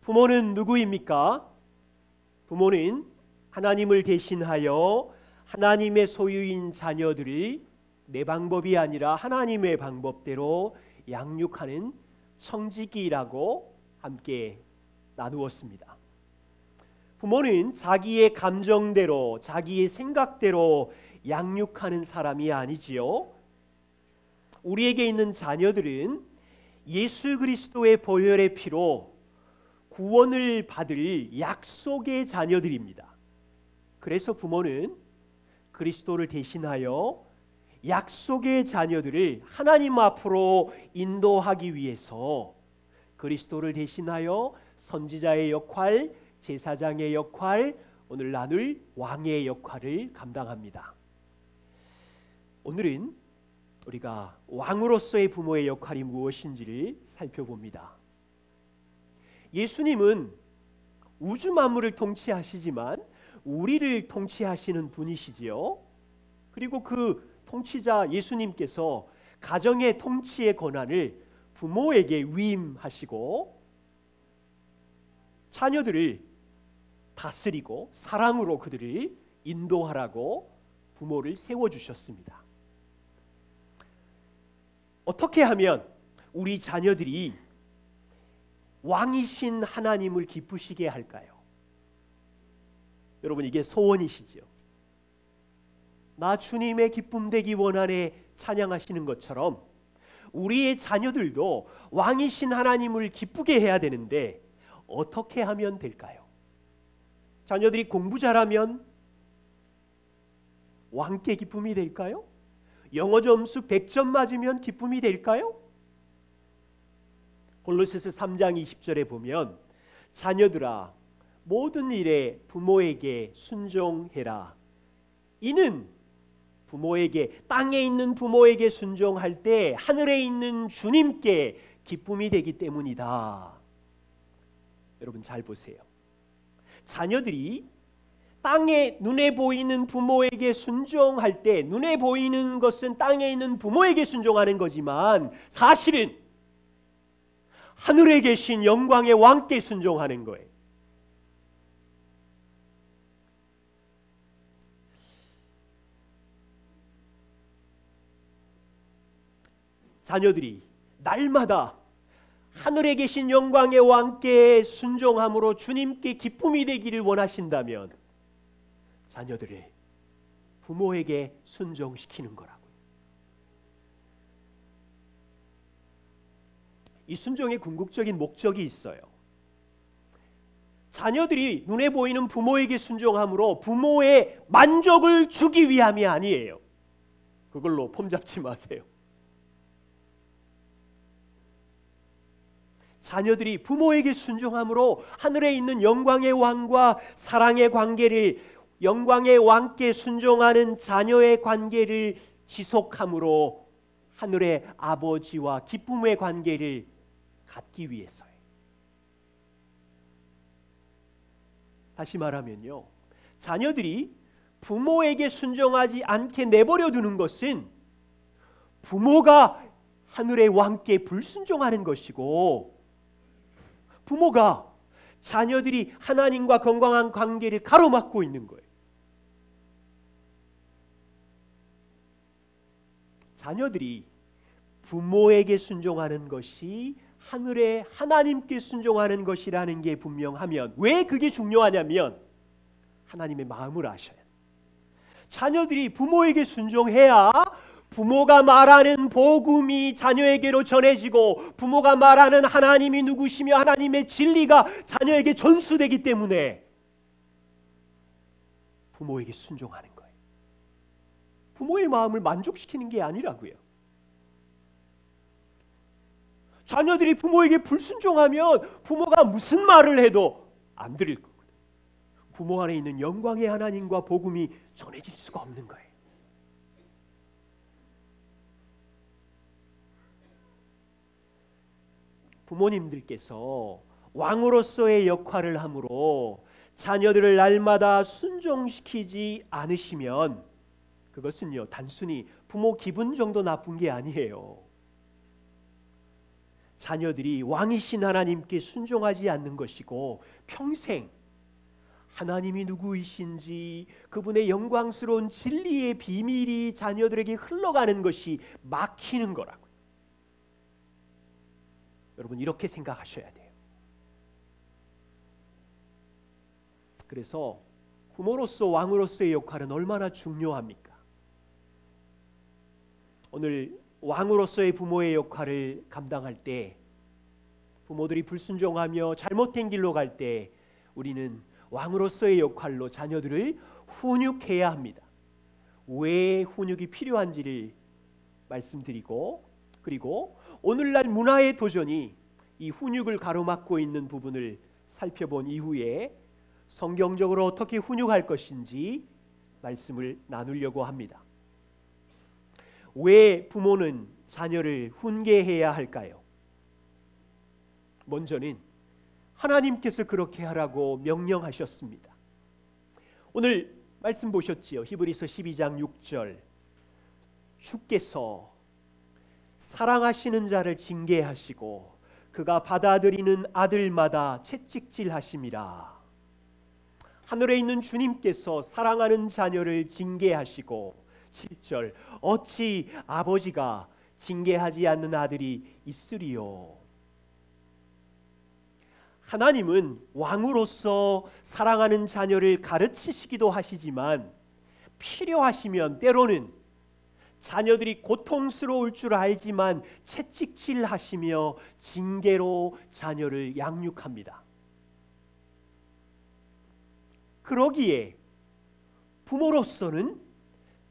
부모는 누구입니까? 부모는 하나님을 대신하여 하나님의 소유인 자녀들을 내 방법이 아니라 하나님의 방법대로 양육하는 성직이라고 함께 나누었습니다. 부모는 자기의 감정대로, 자기의 생각대로 양육하는 사람이 아니지요. 우리에게 있는 자녀들은 예수 그리스도의 보혈의 피로 구원을 받을 약속의 자녀들입니다. 그래서 부모는 그리스도를 대신하여 약속의 자녀들을 하나님 앞으로 인도하기 위해서 그리스도를 대신하여 선지자의 역할, 제사장의 역할, 오늘 나눌 왕의 역할을 감당합니다. 오늘은 우리가 왕으로서의 부모의 역할이 무엇인지를 살펴봅니다. 예수님은 우주 만물을 통치하시지만 우리를 통치하시는 분이시지요. 그리고 그 통치자 예수님께서 가정의 통치의 권한을 부모에게 위임하시고 자녀들을 다스리고 사랑으로 그들을 인도하라고 부모를 세워주셨습니다. 어떻게 하면 우리 자녀들이 왕이신 하나님을 기쁘시게 할까요? 여러분, 이게 소원이시지요. 나 주님의 기쁨 되기 원하네 찬양하시는 것처럼 우리의 자녀들도 왕이신 하나님을 기쁘게 해야 되는데 어떻게 하면 될까요? 자녀들이 공부 잘하면 왕께 기쁨이 될까요? 영어 점수 100점 맞으면 기쁨이 될까요? 골로새서 3장 20절에 보면 자녀들아 모든 일에 부모에게 순종해라. 이는 부모에게, 땅에 있는 부모에게 순종할 때 하늘에 있는 주님께 기쁨이 되기 때문이다. 여러분 잘 보세요. 자녀들이 땅에 눈에 보이는 부모에게 순종할 때 눈에 보이는 것은 땅에 있는 부모에게 순종하는 거지만 사실은 하늘에 계신 영광의 왕께 순종하는 거예요. 자녀들이 날마다 하늘에 계신 영광의 왕께 순종함으로 주님께 기쁨이 되기를 원하신다면 자녀들을 부모에게 순종시키는 거라고요. 이 순종의 궁극적인 목적이 있어요. 자녀들이 눈에 보이는 부모에게 순종함으로 부모의 만족을 주기 위함이 아니에요. 그걸로 폼 잡지 마세요. 자녀들이 부모에게 순종함으로 하늘에 있는 영광의 왕과 사랑의 관계를, 영광의 왕께 순종하는 자녀의 관계를 지속함으로 하늘의 아버지와 기쁨의 관계를 갖기 위해서예요. 다시 말하면요, 자녀들이 부모에게 순종하지 않게 내버려 두는 것은 부모가 하늘의 왕께 불순종하는 것이고, 부모가 자녀들이 하나님과 건강한 관계를 가로막고 있는 거예요. 자녀들이 부모에게 순종하는 것이 하늘의 하나님께 순종하는 것이라는 게 분명하면, 왜 그게 중요하냐면 하나님의 마음을 아셔야 돼요. 자녀들이 부모에게 순종해야 부모가 말하는 복음이 자녀에게로 전해지고 부모가 말하는 하나님이 누구시며 하나님의 진리가 자녀에게 전수되기 때문에 부모에게 순종하는 거예요. 부모의 마음을 만족시키는 게 아니라고요. 자녀들이 부모에게 불순종하면 부모가 무슨 말을 해도 안 들을 거거든요. 부모 안에 있는 영광의 하나님과 복음이 전해질 수가 없는 거예요. 부모님들께서 왕으로서의 역할을 함으로 자녀들을 날마다 순종시키지 않으시면 그것은요, 단순히 부모 기분 정도 나쁜 게 아니에요. 자녀들이 왕이신 하나님께 순종하지 않는 것이고 평생 하나님이 누구이신지 그분의 영광스러운 진리의 비밀이 자녀들에게 흘러가는 것이 막히는 거라고요. 여러분 이렇게 생각하셔야 돼요. 그래서 부모로서 왕으로서의 역할은 얼마나 중요합니까? 오늘 왕으로서의 부모의 역할을 감당할 때 부모들이 불순종하며 잘못된 길로 갈 때 우리는 왕으로서의 역할로 자녀들을 훈육해야 합니다. 왜 훈육이 필요한지를 말씀드리고 그리고 오늘날 문화의 도전이 이 훈육을 가로막고 있는 부분을 살펴본 이후에 성경적으로 어떻게 훈육할 것인지 말씀을 나누려고 합니다. 왜 부모는 자녀를 훈계해야 할까요? 먼저는 하나님께서 그렇게 하라고 명령하셨습니다. 오늘 말씀 보셨지요? 히브리서 12장 6절 주께서 사랑하시는 자를 징계하시고 그가 받아들이는 아들마다 채찍질하심이라. 하늘에 있는 주님께서 사랑하는 자녀를 징계하시고 7절 어찌 아버지가 징계하지 않는 아들이 있으리요. 하나님은 왕으로서 사랑하는 자녀를 가르치시기도 하시지만 필요하시면 때로는 자녀들이 고통스러울 줄 알지만 채찍질하시며 징계로 자녀를 양육합니다. 그러기에 부모로서는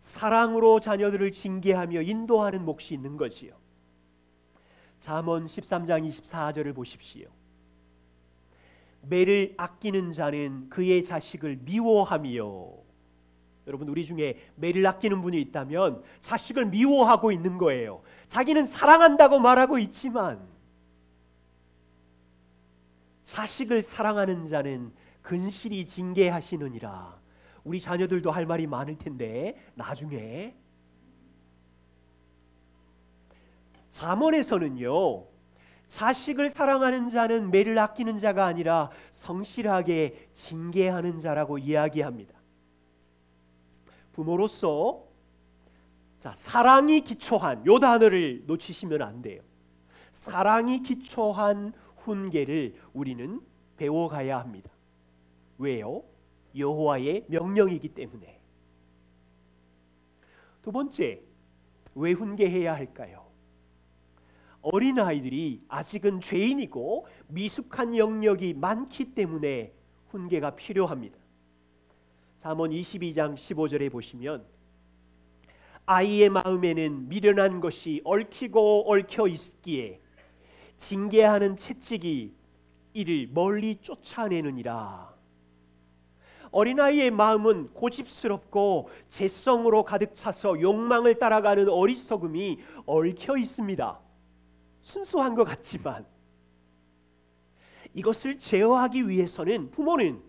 사랑으로 자녀들을 징계하며 인도하는 몫이 있는 거지요. 잠언 13장 24절을 보십시오. 매를 아끼는 자는 그의 자식을 미워하며. 여러분 우리 중에 매를 아끼는 분이 있다면 자식을 미워하고 있는 거예요. 자기는 사랑한다고 말하고 있지만 자식을 사랑하는 자는 근실히 징계하시느니라. 우리 자녀들도 할 말이 많을 텐데 나중에 잠언에서는요 자식을 사랑하는 자는 매를 아끼는 자가 아니라 성실하게 징계하는 자라고 이야기합니다. 부모로서 사랑이 기초한 요 단어를 놓치시면 안 돼요. 사랑이 기초한 훈계를 우리는 배워가야 합니다. 왜요? 여호와의 명령이기 때문에. 두 번째, 왜 훈계해야 할까요? 어린아이들이 아직은 죄인이고 미숙한 영역이 많기 때문에 훈계가 필요합니다. 잠언 22장 15절에 보시면 아이의 마음에는 미련한 것이 얽히고 얽혀 있기에 징계하는 채찍이 이를 멀리 쫓아내느니라. 어린아이의 마음은 고집스럽고 재성으로 가득 차서 욕망을 따라가는 어리석음이 얽혀 있습니다. 순수한 것 같지만 이것을 제어하기 위해서는 부모는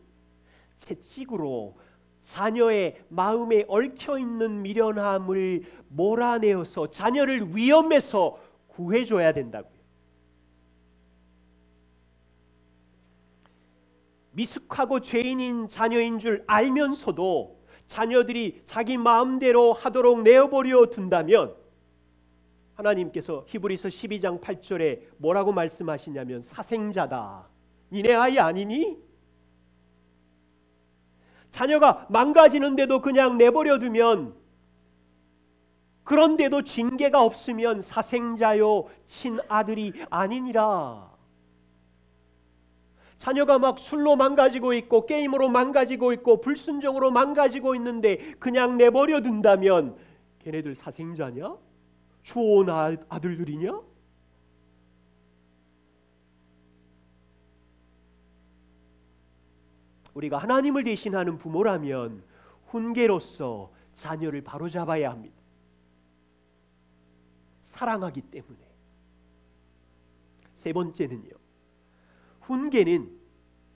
채찍으로 자녀의 마음에 얽혀있는 미련함을 몰아내어서 자녀를 위험에서 구해줘야 된다고요. 미숙하고 죄인인 자녀인 줄 알면서도 자녀들이 자기 마음대로 하도록 내어버려 둔다면 하나님께서 히브리서 12장 8절에 뭐라고 말씀하시냐면 사생자다. 니네 아이 아니니? 자녀가 망가지는데도 그냥 내버려 두면 그런데도 징계가 없으면 사생자요 친아들이 아니니라. 자녀가 막 술로 망가지고 있고 게임으로 망가지고 있고 불순종으로 망가지고 있는데 그냥 내버려 둔다면 걔네들 사생자냐? 좋은 아들들이냐? 우리가 하나님을 대신하는 부모라면 훈계로서 자녀를 바로잡아야 합니다. 사랑하기 때문에. 세 번째는요. 훈계는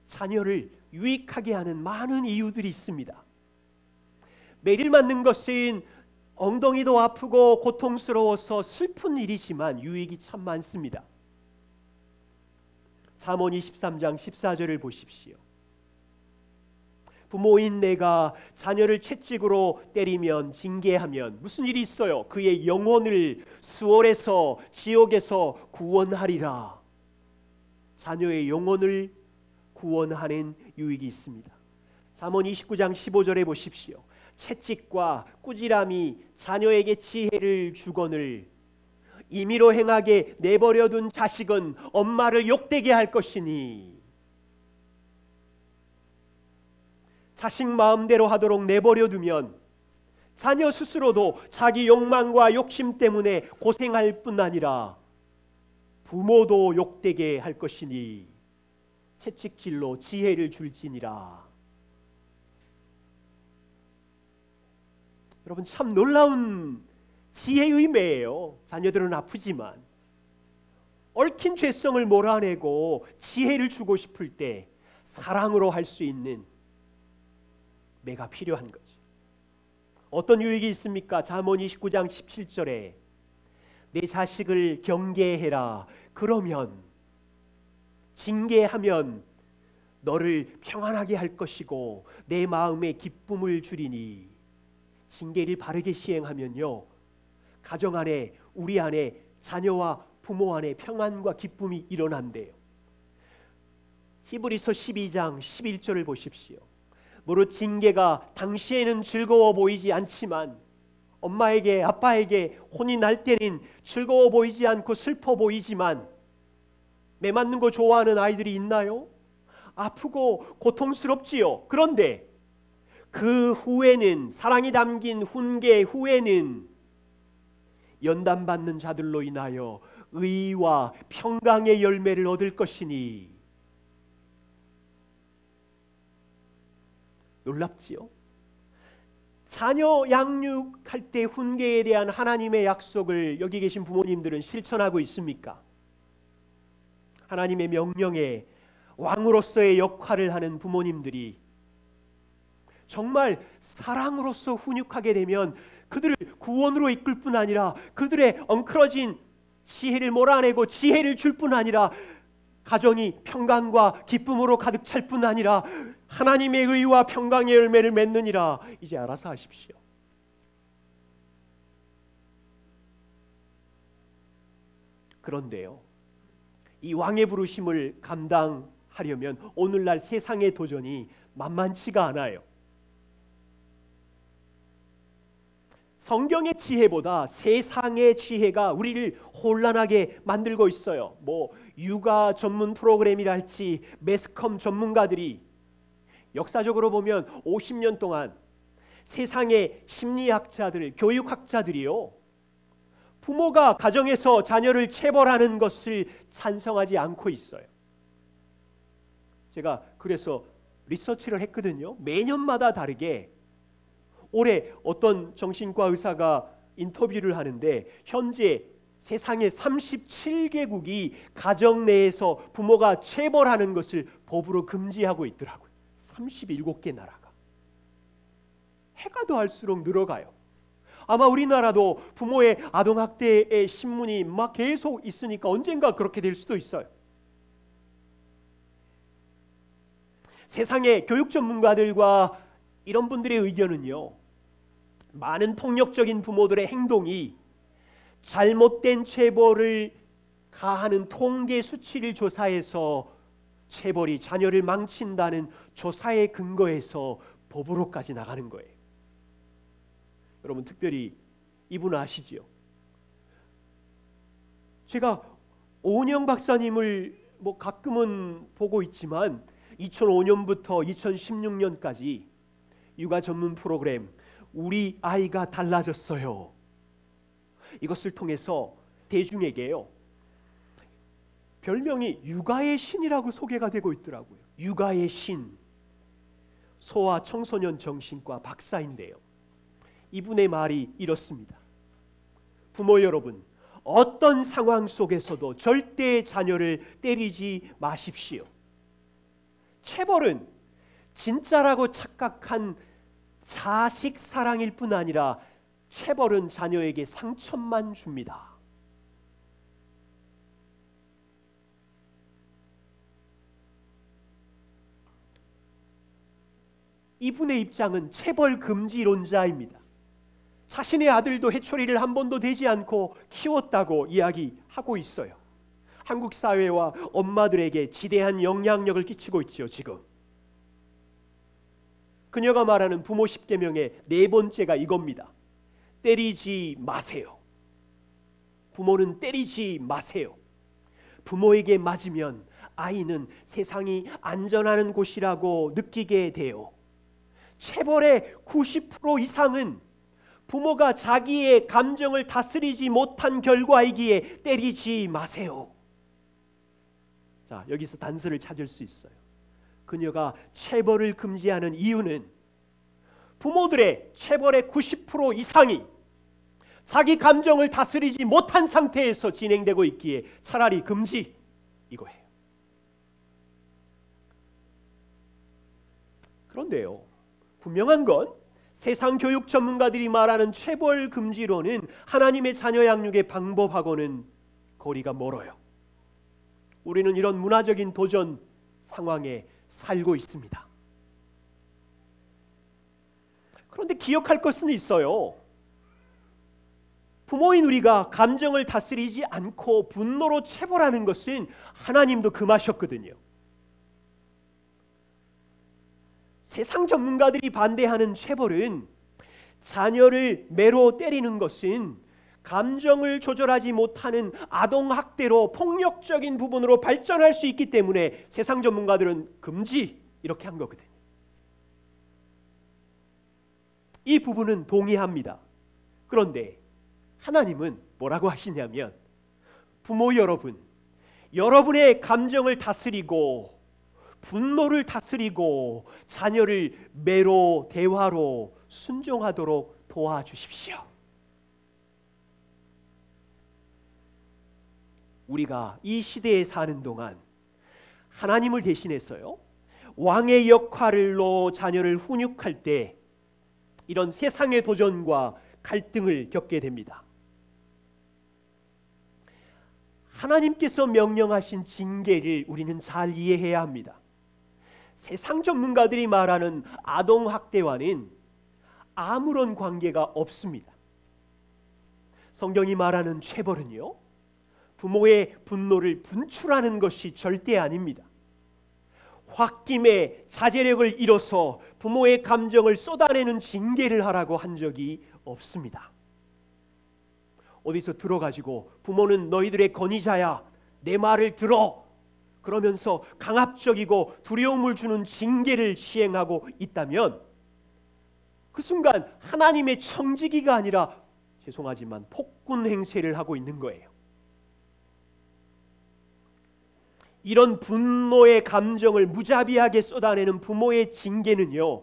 자녀를 유익하게 하는 많은 이유들이 있습니다. 매를 맞는 것은 엉덩이도 아프고 고통스러워서 슬픈 일이지만 유익이 참 많습니다. 잠언 23장 14절을 보십시오. 부모인 내가 자녀를 채찍으로 때리면 징계하면 무슨 일이 있어요? 그의 영혼을 수월에서 지옥에서 구원하리라. 자녀의 영혼을 구원하는 유익이 있습니다. 잠언 29장 15절에 보십시오. 채찍과 꾸지람이 자녀에게 지혜를 주거늘 임의로 행하게 내버려둔 자식은 엄마를 욕되게 할 것이니. 자식 마음대로 하도록 내버려두면 자녀 스스로도 자기 욕망과 욕심 때문에 고생할 뿐 아니라 부모도 욕되게 할 것이니 채찍질로 지혜를 줄지니라. 여러분, 참 놀라운 지혜의 매예요. 자녀들은 아프지만 얽힌 죄성을 몰아내고 지혜를 주고 싶을 때 사랑으로 할 수 있는 매가 필요한 거죠. 어떤 유익이 있습니까? 잠언 29장 17절에 내 자식을 경계해라. 그러면 징계하면 너를 평안하게 할 것이고 내 마음에 기쁨을 주리니. 징계를 바르게 시행하면요, 가정 안에, 우리 안에, 자녀와 부모 안에 평안과 기쁨이 일어난대요. 히브리서 12장 11절을 보십시오. 무릇 징계가 당시에는 즐거워 보이지 않지만 엄마에게 아빠에게 혼이 날 때는 즐거워 보이지 않고 슬퍼 보이지만 매 맞는 거 좋아하는 아이들이 있나요? 아프고 고통스럽지요. 그런데 그 후에는, 사랑이 담긴 훈계 후에는 연단받는 자들로 인하여 의와 평강의 열매를 얻을 것이니. 놀랍지요? 자녀 양육할 때 훈계에 대한 하나님의 약속을 여기 계신 부모님들은 실천하고 있습니까? 하나님의 명령에 왕으로서의 역할을 하는 부모님들이 정말 사랑으로서 훈육하게 되면 그들을 구원으로 이끌 뿐 아니라 그들의 엉클어진 지혜를 몰아내고 지혜를 줄 뿐 아니라 가정이 평강과 기쁨으로 가득 찰 뿐 아니라 하나님의 의와 평강의 열매를 맺느니라. 이제 알아서 하십시오. 그런데요, 이 왕의 부르심을 감당하려면 오늘날 세상의 도전이 만만치가 않아요. 성경의 지혜보다 세상의 지혜가 우리를 혼란하게 만들고 있어요. 육아 전문 프로그램이랄지 매스컴 전문가들이 역사적으로 보면 50년 동안 세상의 심리학자들, 교육학자들이요, 부모가 가정에서 자녀를 체벌하는 것을 찬성하지 않고 있어요. 제가 그래서 리서치를 했거든요. 매년마다 다르게. 올해 어떤 정신과 의사가 인터뷰를 하는데 현재 세상의 37개국이 가정 내에서 부모가 체벌하는 것을 법으로 금지하고 있더라고요. 37개 나라가. 해가 더할수록 늘어가요. 아마 우리나라도 부모의 아동학대의 신문이 막 계속 있으니까 언젠가 그렇게 될 수도 있어요. 세상의 교육 전문가들과 이런 분들의 의견은요, 많은 폭력적인 부모들의 행동이 잘못된 체벌을 가하는 통계 수치를 조사해서 체벌이 자녀를 망친다는 조사의 근거에서 법으로까지 나가는 거예요. 여러분, 특별히 이분 아시지요? 제가 오은영 박사님을 가끔은 보고 있지만 2005년부터 2016년까지 육아 전문 프로그램 우리 아이가 달라졌어요, 이것을 통해서 대중에게요, 별명이 육아의 신이라고 소개가 되고 있더라고요. 육아의 신, 소아 청소년 정신과 박사인데요, 이분의 말이 이렇습니다. 부모 여러분, 어떤 상황 속에서도 절대 자녀를 때리지 마십시오. 체벌은 진짜라고 착각한 자식 사랑일 뿐 아니라 체벌은 자녀에게 상처만 줍니다. 이분의 입장은 체벌 금지론자입니다. 자신의 아들도 해초리를 한 번도 대지 않고 키웠다고 이야기하고 있어요. 한국 사회와 엄마들에게 지대한 영향력을 끼치고 있지요, 지금. 그녀가 말하는 부모 10계명의 네 번째가 이겁니다. 때리지 마세요. 부모는 때리지 마세요. 부모에게 맞으면 아이는 세상이 안전한 곳이라고 느끼게 돼요. 체벌의 90% 이상은 부모가 자기의 감정을 다스리지 못한 결과이기에 때리지 마세요. 자, 여기서 단서를 찾을 수 있어요. 그녀가 체벌을 금지하는 이유는 부모들의 체벌의 90% 이상이 자기 감정을 다스리지 못한 상태에서 진행되고 있기에 차라리 금지, 이거예요. 그런데요, 분명한 건 세상 교육 전문가들이 말하는 체벌 금지론은 하나님의 자녀 양육의 방법하고는 거리가 멀어요. 우리는 이런 문화적인 도전 상황에 살고 있습니다. 그런데 기억할 것은 있어요. 부모인 우리가 감정을 다스리지 않고 분노로 체벌하는 것은 하나님도 금하셨거든요. 세상 전문가들이 반대하는 체벌은 자녀를 매로 때리는 것은 감정을 조절하지 못하는 아동학대로 폭력적인 부분으로 발전할 수 있기 때문에 세상 전문가들은 금지 이렇게 한 거거든요. 이 부분은 동의합니다. 그런데 하나님은 뭐라고 하시냐면 부모 여러분, 여러분의 감정을 다스리고 분노를 다스리고 자녀를 매로 대화로 순종하도록 도와주십시오. 우리가 이 시대에 사는 동안 하나님을 대신해서요, 왕의 역할로 자녀를 훈육할 때 이런 세상의 도전과 갈등을 겪게 됩니다. 하나님께서 명령하신 징계를 우리는 잘 이해해야 합니다. 세상 전문가들이 말하는 아동학대와는 아무런 관계가 없습니다. 성경이 말하는 체벌은요, 부모의 분노를 분출하는 것이 절대 아닙니다. 홧김에 자제력을 잃어서 부모의 감정을 쏟아내는 징계를 하라고 한 적이 없습니다. 어디서 들어가지고 부모는 너희들의 권위자야, 내 말을 들어, 그러면서 강압적이고 두려움을 주는 징계를 시행하고 있다면 그 순간 하나님의 청지기가 아니라 죄송하지만 폭군 행세를 하고 있는 거예요. 이런 분노의 감정을 무자비하게 쏟아내는 부모의 징계는요,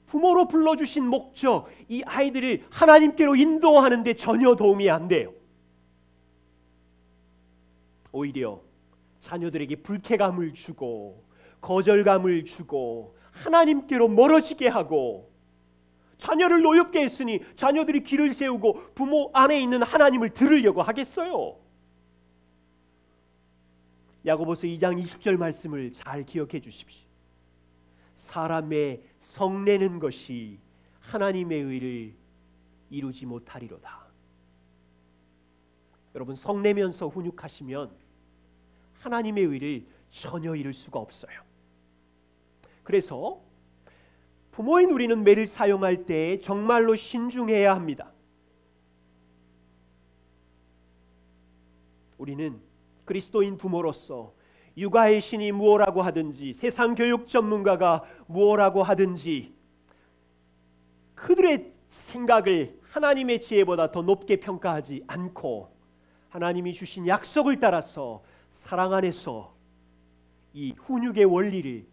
부모로 불러주신 목적, 이 아이들을 하나님께로 인도하는 데 전혀 도움이 안 돼요. 오히려 자녀들에게 불쾌감을 주고 거절감을 주고 하나님께로 멀어지게 하고, 자녀를 노엽게 했으니 자녀들이 길을 세우고 부모 안에 있는 하나님을 들으려고 하겠어요. 야고보서 2장 20절 말씀을 잘 기억해 주십시오. 사람의 성내는 것이 하나님의 의를 이루지 못하리로다. 여러분, 성내면서 훈육하시면 하나님의 의를 전혀 이룰 수가 없어요. 그래서 부모인 우리는 매를 사용할 때 정말로 신중해야 합니다. 우리는 그리스도인 부모로서 육아의 신이 무엇라고 하든지 세상 교육 전문가가 무엇라고 하든지 그들의 생각을 하나님의 지혜보다 더 높게 평가하지 않고 하나님이 주신 약속을 따라서 사랑 안에서 이 훈육의 원리를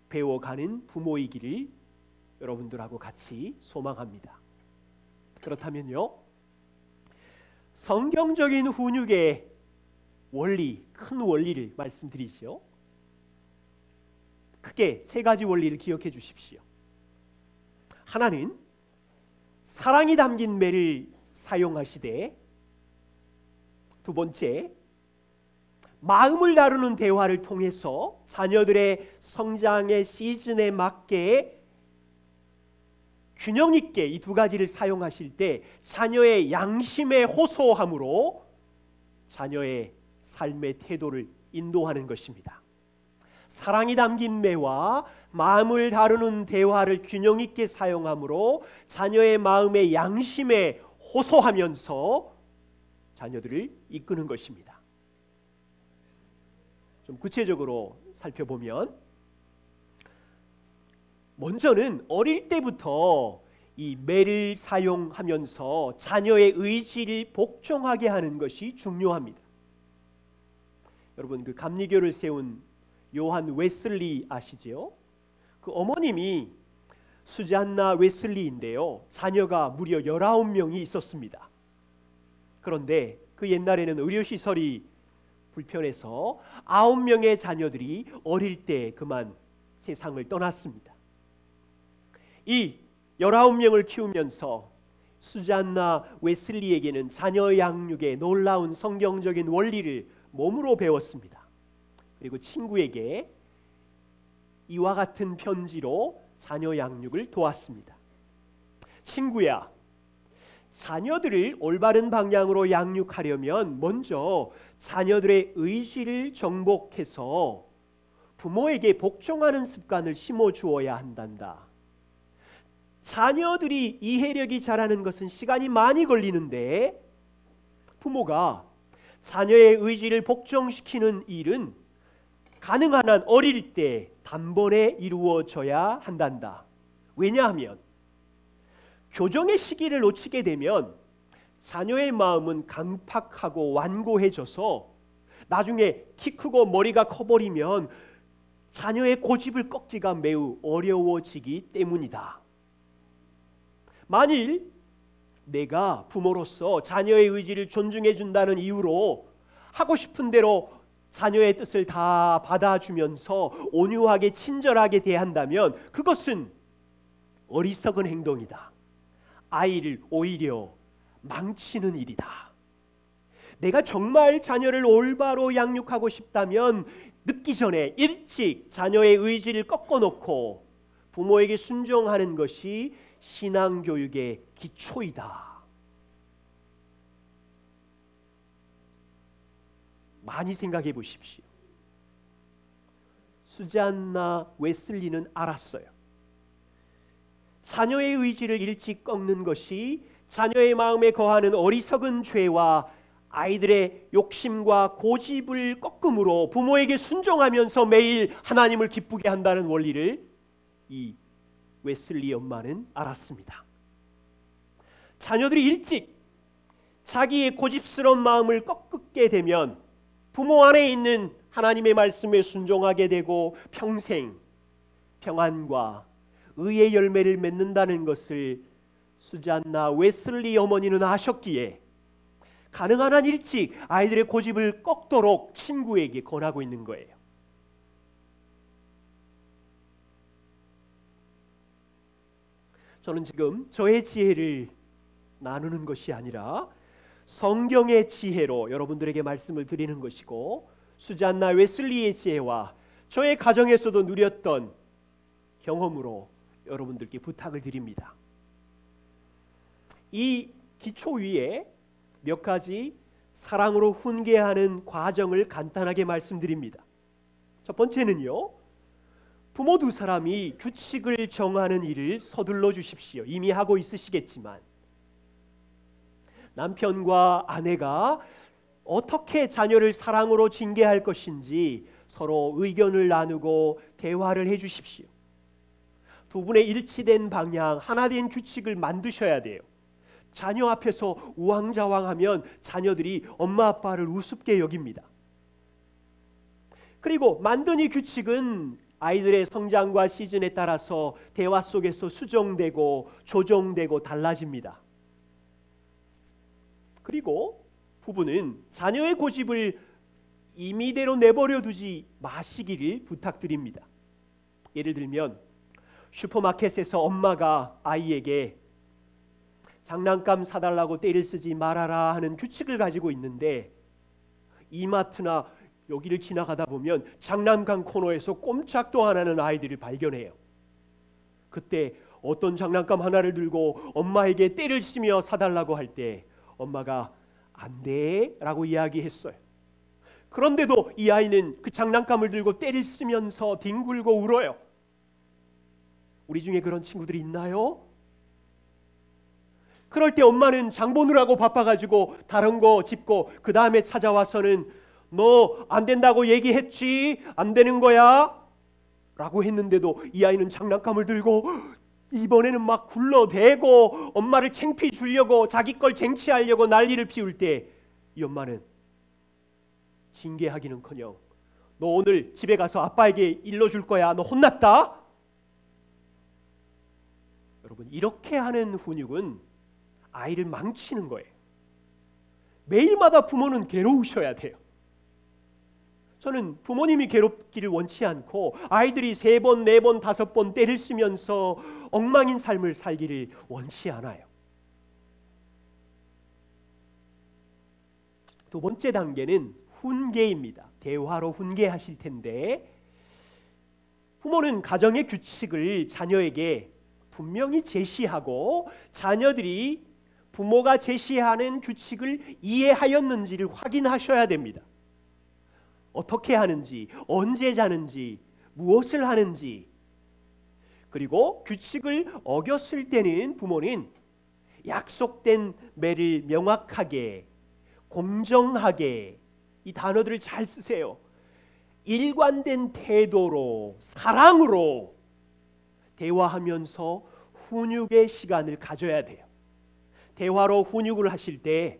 배워가는 부모이기를 여러분들하고 같이 소망합니다. 그렇다면요, 성경적인 훈육의 원리, 큰 원리를 말씀드리죠. 크게 세 가지 원리를 기억해 주십시오. 하나는 사랑이 담긴 매를 사용하시되, 두 번째, 마음을 다루는 대화를 통해서 자녀들의 성장의 시즌에 맞게 균형 있게 이 두 가지를 사용하실 때 자녀의 양심에 호소함으로 자녀의 삶의 태도를 인도하는 것입니다. 사랑이 담긴 매와 마음을 다루는 대화를 균형 있게 사용함으로 자녀의 마음의 양심에 호소하면서 자녀들을 이끄는 것입니다. 좀 구체적으로 살펴보면, 먼저는 어릴 때부터 이 매를 사용하면서 자녀의 의지를 복종하게 하는 것이 중요합니다. 여러분, 그 감리교를 세운 요한 웨슬리 아시지요? 그 어머님이 수잔나 웨슬리인데요, 자녀가 무려 19명이 있었습니다. 그런데 그 옛날에는 의료시설이 불편해서 9명의 자녀들이 어릴 때 그만 세상을 떠났습니다. 이 19명을 키우면서 수잔나 웨슬리에게는 자녀 양육의 놀라운 성경적인 원리를 몸으로 배웠습니다. 그리고 친구에게 이와 같은 편지로 자녀 양육을 도왔습니다. 친구야, 자녀들을 올바른 방향으로 양육하려면 먼저 자녀들의 의지를 정복해서 부모에게 복종하는 습관을 심어주어야 한단다. 자녀들이 이해력이 자라는 것은 시간이 많이 걸리는데 부모가 자녀의 의지를 복종시키는 일은 가능한 한 어릴 때 단번에 이루어져야 한단다. 왜냐하면 교정의 시기를 놓치게 되면 자녀의 마음은 강팍하고 완고해져서 나중에 키 크고 머리가 커버리면 자녀의 고집을 꺾기가 매우 어려워지기 때문이다. 만일 내가 부모로서 자녀의 의지를 존중해 준다는 이유로 하고 싶은 대로 자녀의 뜻을 다 받아주면서 온유하게 친절하게 대한다면 그것은 어리석은 행동이다. 아이를 오히려 망치는 일이다. 내가 정말 자녀를 올바로 양육하고 싶다면 늦기 전에 일찍 자녀의 의지를 꺾어놓고 부모에게 순종하는 것이 신앙교육의 기초이다. 많이 생각해 보십시오. 수잔나 웨슬리는 알았어요. 자녀의 의지를 일찍 꺾는 것이 자녀의 마음에 거하는 어리석은 죄와 아이들의 욕심과 고집을 꺾음으로 부모에게 순종하면서 매일 하나님을 기쁘게 한다는 원리를 이 웨슬리 엄마는 알았습니다. 자녀들이 일찍 자기의 고집스러운 마음을 꺾게 되면 부모 안에 있는 하나님의 말씀에 순종하게 되고 평생 평안과 의의 열매를 맺는다는 것을 수잔나 웨슬리 어머니는 아셨기에 가능한 한 일찍 아이들의 고집을 꺾도록 친구에게 권하고 있는 거예요. 저는 지금 저의 지혜를 나누는 것이 아니라 성경의 지혜로 여러분들에게 말씀을 드리는 것이고, 수잔나 웨슬리의 지혜와 저의 가정에서도 누렸던 경험으로 여러분들께 부탁을 드립니다. 이 기초 위에 몇 가지 사랑으로 훈계하는 과정을 간단하게 말씀드립니다. 첫 번째는요, 부모 두 사람이 규칙을 정하는 일을 서둘러 주십시오. 이미 하고 있으시겠지만 남편과 아내가 어떻게 자녀를 사랑으로 징계할 것인지 서로 의견을 나누고 대화를 해 주십시오. 두 분의 일치된 방향, 하나된 규칙을 만드셔야 돼요. 자녀 앞에서 우왕좌왕하면 자녀들이 엄마 아빠를 우습게 여깁니다. 그리고 만든 이 규칙은 아이들의 성장과 시즌에 따라서 대화 속에서 수정되고 조정되고 달라집니다. 그리고 부부는 자녀의 고집을 임의대로 내버려 두지 마시기를 부탁드립니다. 예를 들면 슈퍼마켓에서 엄마가 아이에게 장난감 사달라고 떼를 쓰지 말아라 하는 규칙을 가지고 있는데 이마트나 여기를 지나가다 보면 장난감 코너에서 꼼짝도 안 하는 아이들을 발견해요. 그때 어떤 장난감 하나를 들고 엄마에게 떼를 쓰며 사달라고 할 때 엄마가 안 돼 라고 이야기했어요. 그런데도 이 아이는 그 장난감을 들고 떼를 쓰면서 뒹굴고 울어요. 우리 중에 그런 친구들이 있나요? 그럴 때 엄마는 장 보느라고 바빠가지고 다른 거 짚고 그 다음에 찾아와서는 너 안 된다고 얘기했지? 안 되는 거야? 라고 했는데도 이 아이는 장난감을 들고 이번에는 막 굴러대고 엄마를 창피 주려고 자기 걸 쟁취하려고 난리를 피울 때 이 엄마는 징계하기는커녕 너 오늘 집에 가서 아빠에게 일러줄 거야. 너 혼났다? 여러분, 이렇게 하는 훈육은 아이를 망치는 거예요. 매일마다 부모는 괴로우셔야 돼요. 저는 부모님이 괴롭기를 원치 않고 아이들이 3번, 4번, 5번 때를 쓰면서 엉망인 삶을 살기를 원치 않아요. 두 번째 단계는 훈계입니다. 대화로 훈계하실 텐데 부모는 가정의 규칙을 자녀에게 분명히 제시하고 자녀들이 부모가 제시하는 규칙을 이해하였는지를 확인하셔야 됩니다. 어떻게 하는지, 언제 자는지, 무엇을 하는지, 그리고 규칙을 어겼을 때는 부모는 약속된 매를 명확하게, 공정하게, 이 단어들을 잘 쓰세요. 일관된 태도로, 사랑으로 대화하면서 훈육의 시간을 가져야 돼요. 대화로 훈육을 하실 때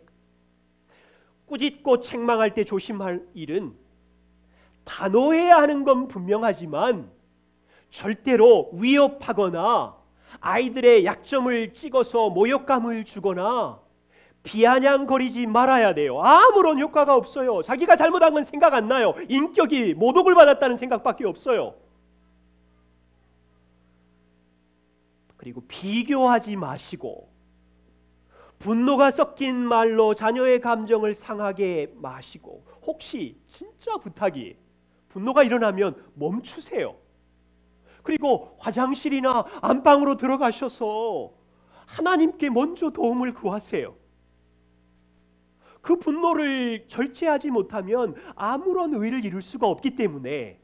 꾸짖고 책망할 때 조심할 일은 단호해야 하는 건 분명하지만 절대로 위협하거나 아이들의 약점을 찍어서 모욕감을 주거나 비아냥거리지 말아야 돼요. 아무런 효과가 없어요. 자기가 잘못한 건 생각 안 나요. 인격이 모독을 받았다는 생각밖에 없어요. 그리고 비교하지 마시고 분노가 섞인 말로 자녀의 감정을 상하게 마시고, 혹시 진짜 부탁이 분노가 일어나면 멈추세요. 그리고 화장실이나 안방으로 들어가셔서 하나님께 먼저 도움을 구하세요. 그 분노를 절제하지 못하면 아무런 의를 이룰 수가 없기 때문에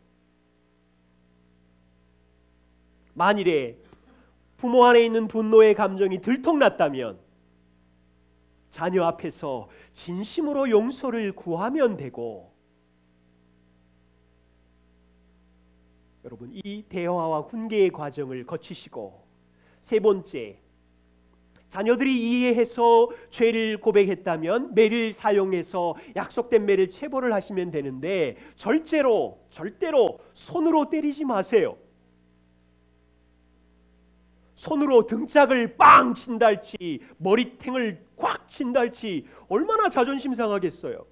만일에 부모 안에 있는 분노의 감정이 들통났다면 자녀 앞에서 진심으로 용서를 구하면 되고, 여러분, 이 대화와 훈계의 과정을 거치시고 세 번째, 자녀들이 이해해서 죄를 고백했다면 매를 사용해서 약속된 매를 체벌을 하시면 되는데 절대로 손으로 때리지 마세요. 손으로 등짝을 빵 친달지 머리탱을 꽉 친달지 얼마나 자존심 상하겠어요.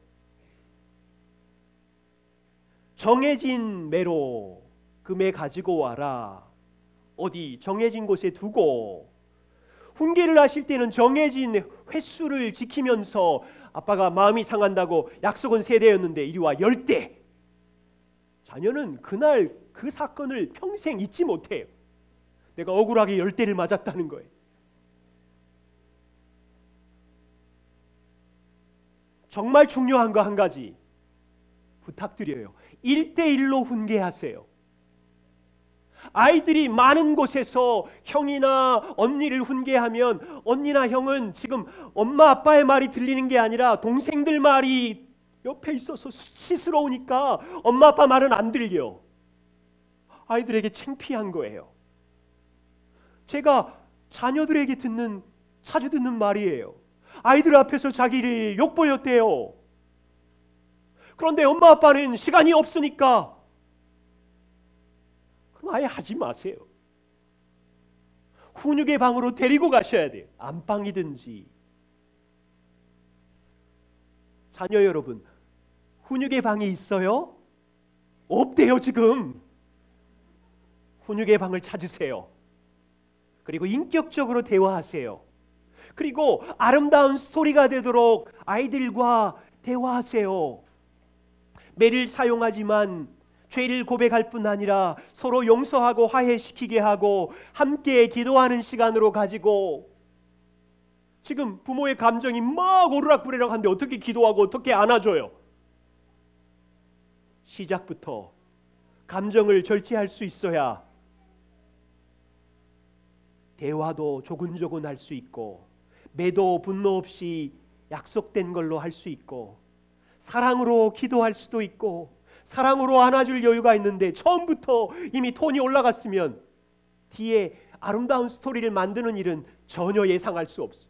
정해진 매로 그 매 가지고 와라. 어디 정해진 곳에 두고, 훈계를 하실 때는 정해진 횟수를 지키면서 아빠가 마음이 상한다고 약속은 3대였는데 이리 와 10대. 자녀는 그날 그 사건을 평생 잊지 못해요. 내가 억울하게 10대를 맞았다는 거예요. 정말 중요한 거 한 가지 부탁드려요. 1대1로 훈계하세요. 아이들이 많은 곳에서 형이나 언니를 훈계하면 언니나 형은 지금 엄마 아빠의 말이 들리는 게 아니라 동생들 말이 옆에 있어서 수치스러우니까 엄마 아빠 말은 안 들려. 아이들에게 창피한 거예요. 제가 자녀들에게 자주 듣는 말이에요. 아이들 앞에서 자기를 욕보였대요. 그런데 엄마 아빠는 시간이 없으니까. 그럼 아예 하지 마세요. 훈육의 방으로 데리고 가셔야 돼요. 안방이든지. 자녀 여러분, 훈육의 방이 있어요? 없대요 지금. 훈육의 방을 찾으세요. 그리고 인격적으로 대화하세요. 그리고 아름다운 스토리가 되도록 아이들과 대화하세요. 매를 사용하지만 죄를 고백할 뿐 아니라 서로 용서하고 화해시키게 하고 함께 기도하는 시간으로 가지고, 지금 부모의 감정이 막 오르락부리락 하는데 어떻게 기도하고 어떻게 안아줘요? 시작부터 감정을 절제할 수 있어야 대화도 조근조근 할 수 있고, 매도 분노 없이 약속된 걸로 할 수 있고, 사랑으로 기도할 수도 있고, 사랑으로 안아줄 여유가 있는데 처음부터 이미 톤이 올라갔으면 뒤에 아름다운 스토리를 만드는 일은 전혀 예상할 수 없어.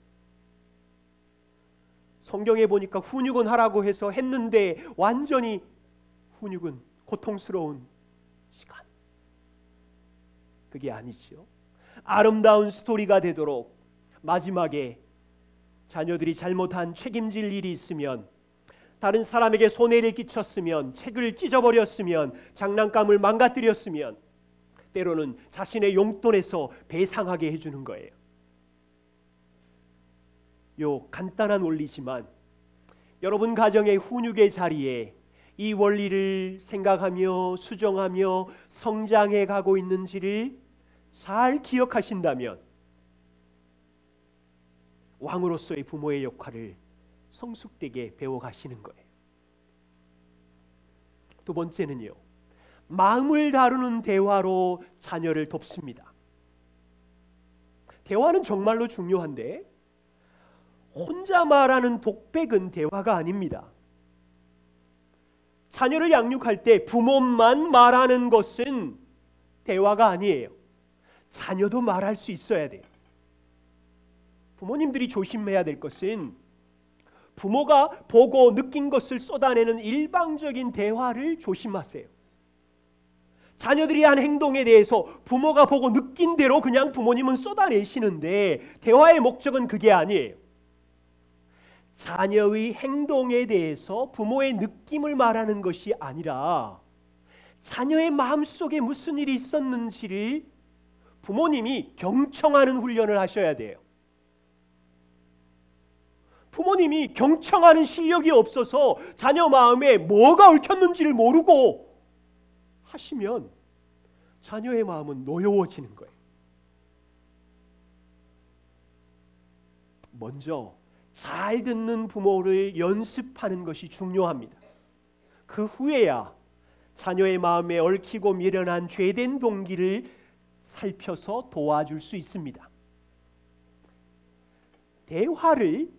성경에 보니까 훈육은 하라고 해서 했는데 완전히 훈육은 고통스러운 시간. 그게 아니지요. 아름다운 스토리가 되도록 마지막에 자녀들이 잘못한 책임질 일이 있으면, 다른 사람에게 손해를 끼쳤으면, 책을 찢어버렸으면, 장난감을 망가뜨렸으면 때로는 자신의 용돈에서 배상하게 해주는 거예요. 요 간단한 원리지만 여러분 가정의 훈육의 자리에 이 원리를 생각하며 수정하며 성장해 가고 있는지를 잘 기억하신다면 왕으로서의 부모의 역할을 성숙되게 배워가시는 거예요. 두 번째는요, 마음을 다루는 대화로 자녀를 돕습니다. 대화는 정말로 중요한데 혼자 말하는 독백은 대화가 아닙니다. 자녀를 양육할 때 부모만 말하는 것은 대화가 아니에요. 자녀도 말할 수 있어야 돼요. 부모님들이 조심해야 될 것은 부모가 보고 느낀 것을 쏟아내는 일방적인 대화를 조심하세요. 자녀들이 한 행동에 대해서 부모가 보고 느낀 대로 그냥 부모님은 쏟아내시는데 대화의 목적은 그게 아니에요. 자녀의 행동에 대해서 부모의 느낌을 말하는 것이 아니라 자녀의 마음속에 무슨 일이 있었는지를 부모님이 경청하는 훈련을 하셔야 돼요. 부모님이 경청하는 실력이 없어서 자녀 마음에 뭐가 얽혔는지를 모르고 하시면 자녀의 마음은 노여워지는 거예요. 먼저 잘 듣는 부모를 연습하는 것이 중요합니다. 그 후에야 자녀의 마음에 얽히고 미련한 죄된 동기를 살펴서 도와줄 수 있습니다. 대화를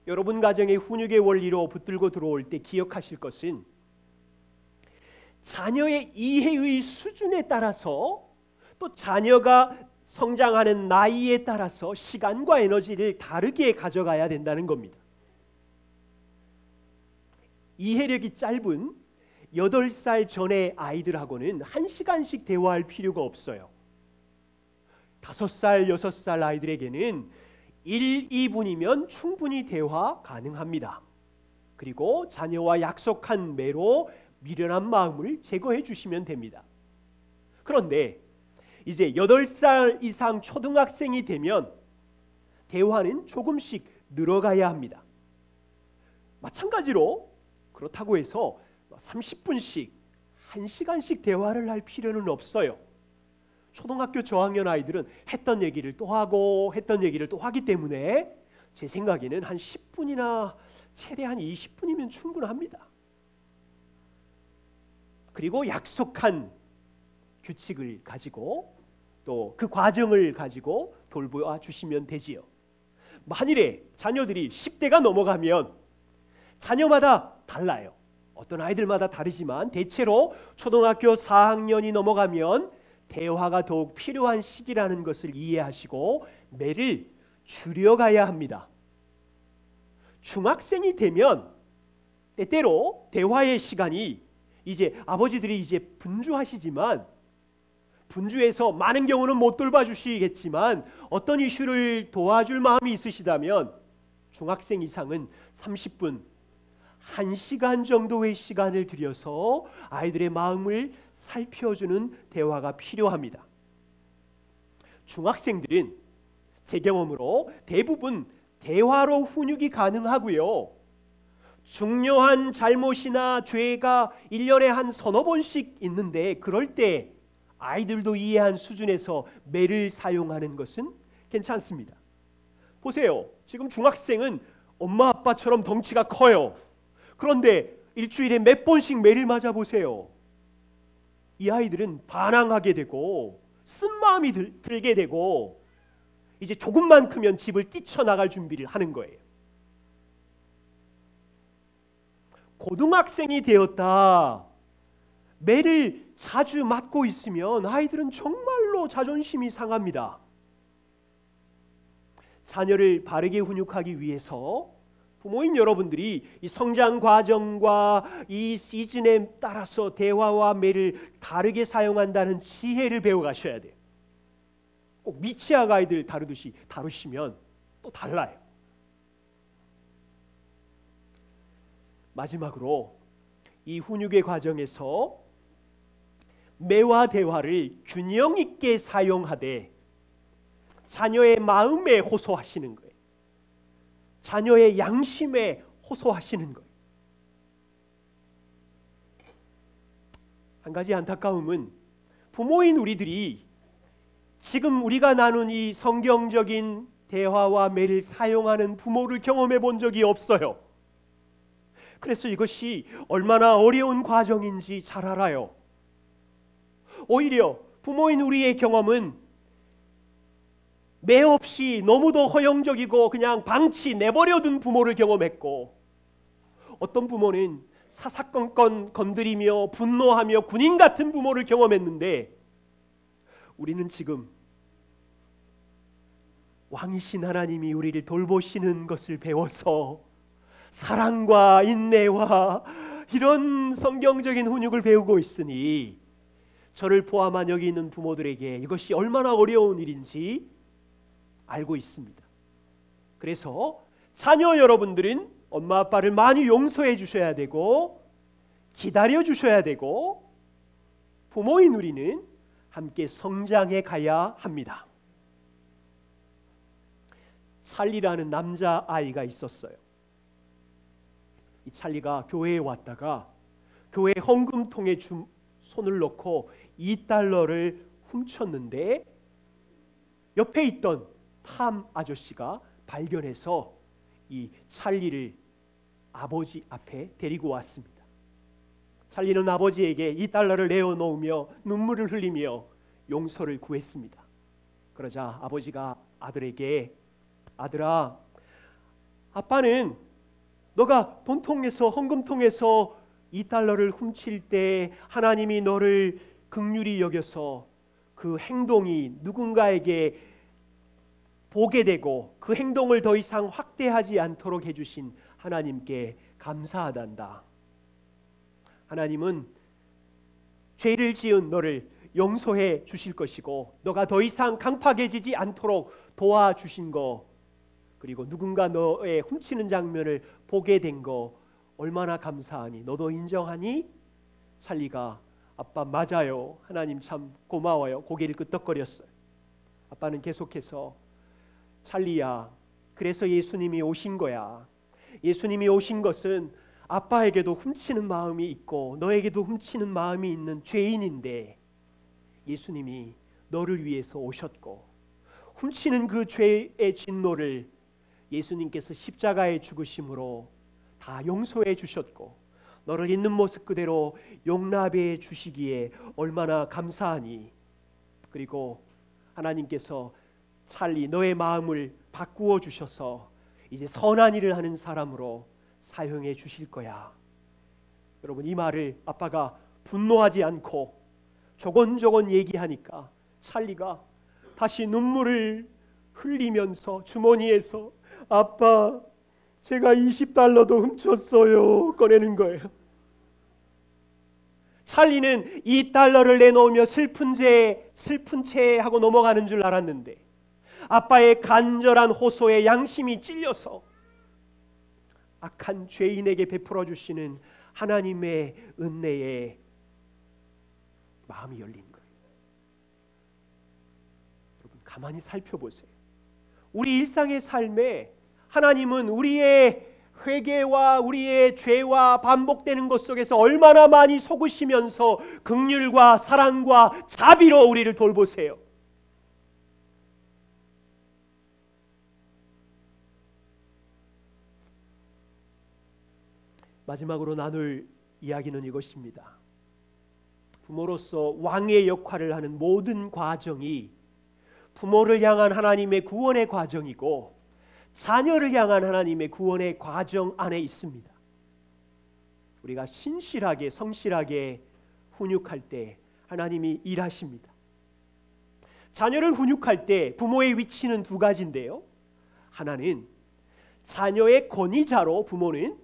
여러분 가정의 훈육의 원리로 붙들고 들어올 때 기억하실 것은 자녀의 이해의 수준에 따라서 또 자녀가 성장하는 나이에 따라서 시간과 에너지를 다르게 가져가야 된다는 겁니다. 이해력이 짧은 8살 전의 아이들하고는 1시간씩 대화할 필요가 없어요. 5살, 6살 아이들에게는 1, 2분이면 충분히 대화 가능합니다. 그리고 자녀와 약속한 매로 미련한 마음을 제거해 주시면 됩니다. 그런데 이제 8살 이상 초등학생이 되면 대화는 조금씩 늘어가야 합니다. 마찬가지로 그렇다고 해서 30분씩 1시간씩 대화를 할 필요는 없어요. 초등학교 저학년 아이들은 했던 얘기를 또 하고 했던 얘기를 또 하기 때문에 제 생각에는 한 10분이나 최대한 20분이면 충분합니다. 그리고 약속한 규칙을 가지고 또 그 과정을 가지고 돌보아 주시면 되지요. 만일에 자녀들이 10대가 넘어가면 자녀마다 달라요. 어떤 아이들마다 다르지만 대체로 초등학교 4학년이 넘어가면 대화가 더욱 필요한 시기라는 것을 이해하시고 매를 줄여가야 합니다. 중학생이 되면 때때로 대화의 시간이 이제 아버지들이 이제 분주하시지만 분주해서 많은 경우는 못 돌봐주시겠지만 어떤 이슈를 도와줄 마음이 있으시다면 중학생 이상은 30분, 1시간 정도의 시간을 들여서 아이들의 마음을 살펴주는 대화가 필요합니다. 중학생들은 제 경험으로 대부분 대화로 훈육이 가능하고요. 중요한 잘못이나 죄가 1년에 한 서너 번씩 있는데 그럴 때 아이들도 이해한 수준에서 매를 사용하는 것은 괜찮습니다. 보세요. 지금 중학생은 엄마 아빠처럼 덩치가 커요. 그런데 일주일에 몇 번씩 매를 맞아보세요. 이 아이들은 반항하게 되고 쓴마음이 들게 되고 이제 조금만 크면 집을 뛰쳐나갈 준비를 하는 거예요. 고등학생이 되었다. 매를 자주 맞고 있으면 아이들은 정말로 자존심이 상합니다. 자녀를 바르게 훈육하기 위해서 부모인 여러분들이 이 성장 과정과 이 시즌에 따라서 대화와 매를 다르게 사용한다는 지혜를 배워가셔야 돼요. 꼭 미취학 아이들 다루듯이 다루시면 또 달라요. 마지막으로 이 훈육의 과정에서 매와 대화를 균형 있게 사용하되 자녀의 마음에 호소하시는 거예요. 자녀의 양심에 호소하시는 거예요. 한 가지 안타까움은 부모인 우리들이 지금 우리가 나눈 이 성경적인 대화와 매를 사용하는 부모를 경험해 본 적이 없어요. 그래서 이것이 얼마나 어려운 과정인지 잘 알아요. 오히려 부모인 우리의 경험은 매 없이 너무도 허용적이고 그냥 방치 내버려둔 부모를 경험했고, 어떤 부모는 사사건건 건드리며 분노하며 군인 같은 부모를 경험했는데, 우리는 지금 왕이신 하나님이 우리를 돌보시는 것을 배워서 사랑과 인내와 이런 성경적인 훈육을 배우고 있으니 저를 포함한 여기 있는 부모들에게 이것이 얼마나 어려운 일인지 알고 있습니다. 그래서 자녀 여러분들은 엄마 아빠를 많이 용서해 주셔야 되고 기다려 주셔야 되고, 부모인 우리는 함께 성장해 가야 합니다. 찰리라는 남자아이가 있었어요. 이 찰리가 교회에 왔다가 교회 헌금통에 손을 넣고 $2를 훔쳤는데, 옆에 있던 탐 아저씨가 발견해서 이 찰리를 아버지 앞에 데리고 왔습니다. 찰리는 아버지에게 $2를 내어놓으며 눈물을 흘리며 용서를 구했습니다. 그러자 아버지가 아들에게, 아들아, 아빠는 너가 돈통에서 헌금통에서 $2를 훔칠 때 하나님이 너를 긍휼히 여겨서 그 행동이 누군가에게 보게 되고 그 행동을 더 이상 확대하지 않도록 해주신 하나님께 감사하단다. 하나님은 죄를 지은 너를 용서해 주실 것이고 너가 더 이상 강팍해지지 않도록 도와주신 거, 그리고 누군가 너의 훔치는 장면을 보게 된 거 얼마나 감사하니? 너도 인정하니? 찰리가 아빠 맞아요, 하나님 참 고마워요, 고개를 끄덕거렸어요. 아빠는 계속해서 찰리야, 그래서 예수님이 오신 거야. 예수님이 오신 것은 아빠에게도 훔치는 마음이 있고 너에게도 훔치는 마음이 있는 죄인인데 예수님이 너를 위해서 오셨고 훔치는 그 죄의 진노를 예수님께서 십자가에 죽으심으로 다 용서해 주셨고 너를 있는 모습 그대로 용납해 주시기에 얼마나 감사하니? 그리고 하나님께서 찰리 너의 마음을 바꾸어 주셔서 이제 선한 일을 하는 사람으로 사용해 주실 거야. 여러분, 이 말을 아빠가 분노하지 않고 조곤조곤 얘기하니까 찰리가 다시 눈물을 흘리면서 주머니에서 아빠, 제가 $20도 훔쳤어요 꺼내는 거예요. 찰리는 $2를 내놓으며 슬픈 채 하고 넘어가는 줄 알았는데 아빠의 간절한 호소에 양심이 찔려서 악한 죄인에게 베풀어 주시는 하나님의 은혜에 마음이 열린 거예요. 여러분, 가만히 살펴보세요. 우리 일상의 삶에 하나님은 우리의 회개와 우리의 죄와 반복되는 것 속에서 얼마나 많이 속으시면서 긍휼과 사랑과 자비로 우리를 돌보세요. 마지막으로 나눌 이야기는 이것입니다. 부모로서 왕의 역할을 하는 모든 과정이 부모를 향한 하나님의 구원의 과정이고 자녀를 향한 하나님의 구원의 과정 안에 있습니다. 우리가 신실하게 성실하게 훈육할 때 하나님이 일하십니다. 자녀를 훈육할 때 부모의 위치는 두 가지인데요. 하나는 자녀의 권위자로 부모는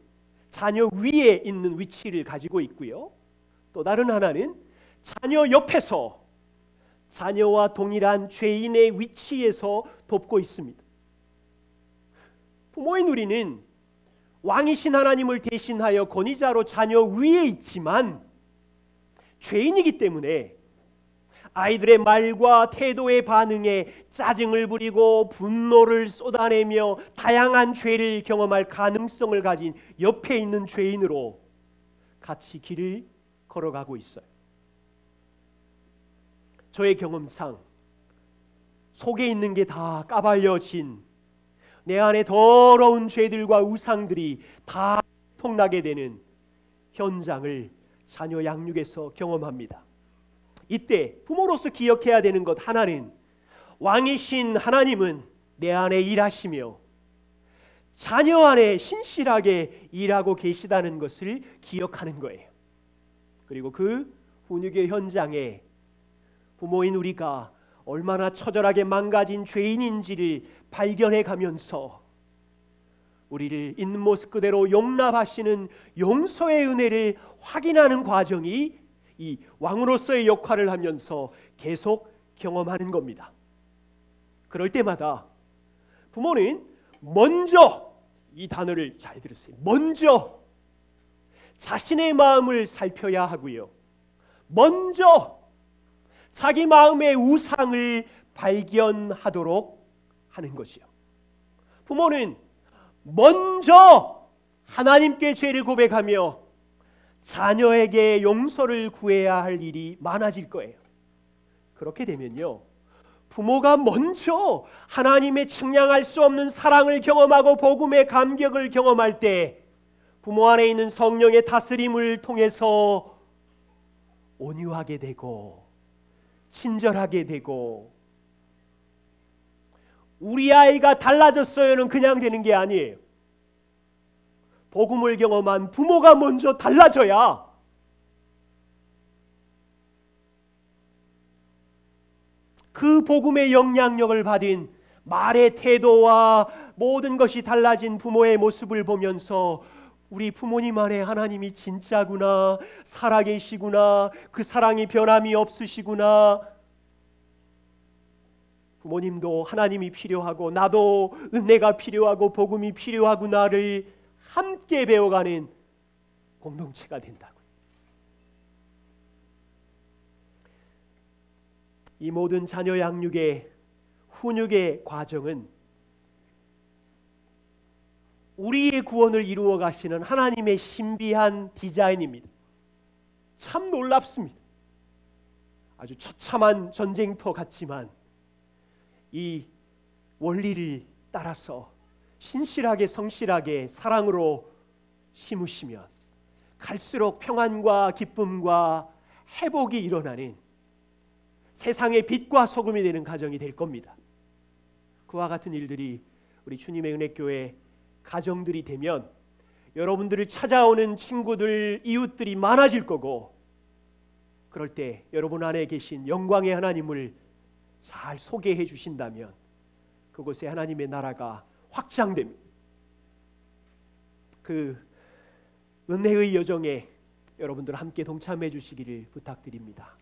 자녀 위에 있는 위치를 가지고 있고요. 또 다른 하나는 자녀 옆에서 자녀와 동일한 죄인의 위치에서 돕고 있습니다. 부모인 우리는 왕이신 하나님을 대신하여 권위자로 자녀 위에 있지만 죄인이기 때문에 아이들의 말과 태도의 반응에 짜증을 부리고 분노를 쏟아내며 다양한 죄를 경험할 가능성을 가진 옆에 있는 죄인으로 같이 길을 걸어가고 있어요. 저의 경험상 속에 있는 게 다 까발려진 내 안에 더러운 죄들과 우상들이 다 통나게 되는 현장을 자녀 양육에서 경험합니다. 이때 부모로서 기억해야 되는 것 하나는 왕이신 하나님은 내 안에 일하시며 자녀 안에 신실하게 일하고 계시다는 것을 기억하는 거예요. 그리고 그 훈육의 현장에 부모인 우리가 얼마나 처절하게 망가진 죄인인지를 발견해 가면서 우리를 있는 모습 그대로 용납하시는 용서의 은혜를 확인하는 과정이 이 왕으로서의 역할을 하면서 계속 경험하는 겁니다. 그럴 때마다 부모는 먼저, 이 단어를 잘 들으세요. 먼저 자신의 마음을 살펴야 하고요. 먼저 자기 마음의 우상을 발견하도록 하는 것이요. 부모는 먼저 하나님께 죄를 고백하며 자녀에게 용서를 구해야 할 일이 많아질 거예요. 그렇게 되면요, 부모가 먼저 하나님의 측량할 수 없는 사랑을 경험하고 복음의 감격을 경험할 때 부모 안에 있는 성령의 다스림을 통해서 온유하게 되고 친절하게 되고, 우리 아이가 달라졌어요는 그냥 되는 게 아니에요. 복음을 경험한 부모가 먼저 달라져야 그 복음의 영향력을 받은 말의 태도와 모든 것이 달라진 부모의 모습을 보면서 우리 부모님 안에 하나님이 진짜구나, 살아계시구나, 그 사랑이 변함이 없으시구나, 부모님도 하나님이 필요하고 나도 은혜가 필요하고 복음이 필요하구나를 함께 배워가는 공동체가 된다고요. 이 모든 자녀 양육의 훈육의 과정은 우리의 구원을 이루어 가시는 하나님의 신비한 디자인입니다. 참 놀랍습니다. 아주 처참한 전쟁터 같지만 이 원리를 따라서 신실하게 성실하게 사랑으로 심으시면 갈수록 평안과 기쁨과 회복이 일어나는 세상의 빛과 소금이 되는 가정이 될 겁니다. 그와 같은 일들이 우리 주님의 은혜교회 가정들이 되면 여러분들을 찾아오는 친구들, 이웃들이 많아질 거고, 그럴 때 여러분 안에 계신 영광의 하나님을 잘 소개해 주신다면 그곳에 하나님의 나라가 확장됩니다. 그 은혜의 여정에 여러분들 함께 동참해 주시기를 부탁드립니다.